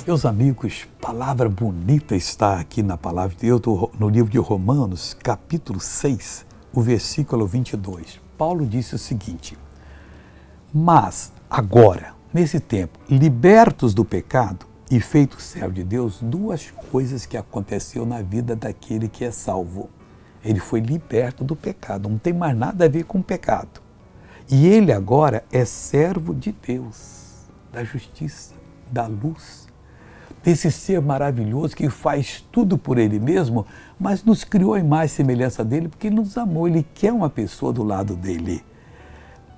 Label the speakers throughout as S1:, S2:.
S1: Meus amigos, palavra bonita está aqui na palavra de Deus, no livro de Romanos, capítulo 6, o versículo 22. Paulo disse o seguinte: mas agora, nesse tempo, libertos do pecado e feitos servos de Deus, duas coisas que aconteceu na vida daquele que é salvo. Ele foi liberto do pecado, não tem mais nada a ver com o pecado. E ele agora é servo de Deus, da justiça, da luz, desse ser maravilhoso que faz tudo por ele mesmo, mas nos criou a imagem e semelhança dele porque ele nos amou, ele quer uma pessoa do lado dele.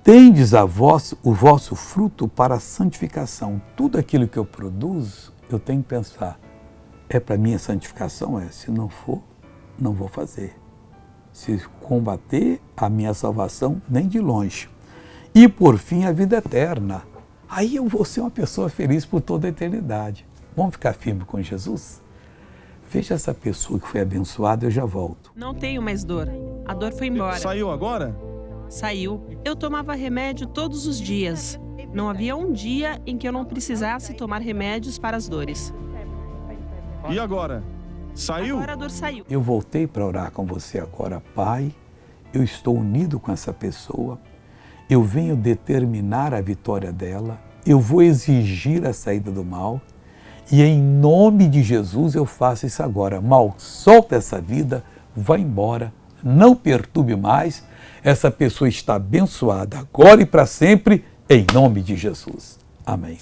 S1: Tendes a vós o vosso fruto para a santificação. Tudo aquilo que eu produzo, eu tenho que pensar, é para minha santificação? Se não for, não vou fazer. Se combater a minha salvação, nem de longe. E por fim, a vida eterna. Aí eu vou ser uma pessoa feliz por toda a eternidade. Vamos ficar firme com Jesus? Veja essa pessoa que foi abençoada, eu já volto.
S2: Não tenho mais dor. A dor foi embora.
S3: Saiu agora?
S2: Saiu. Eu tomava remédio todos os dias. Não havia um dia em que eu não precisasse tomar remédios para as dores.
S3: E agora? Saiu?
S2: Agora a dor saiu.
S1: Eu voltei para orar com você agora, Pai. Eu estou unido com essa pessoa. Eu venho determinar a vitória dela. Eu vou exigir a saída do mal. E em nome de Jesus eu faço isso agora. Mal, solta essa vida, vai embora, não perturbe mais. Essa pessoa está abençoada agora e para sempre, em nome de Jesus. Amém.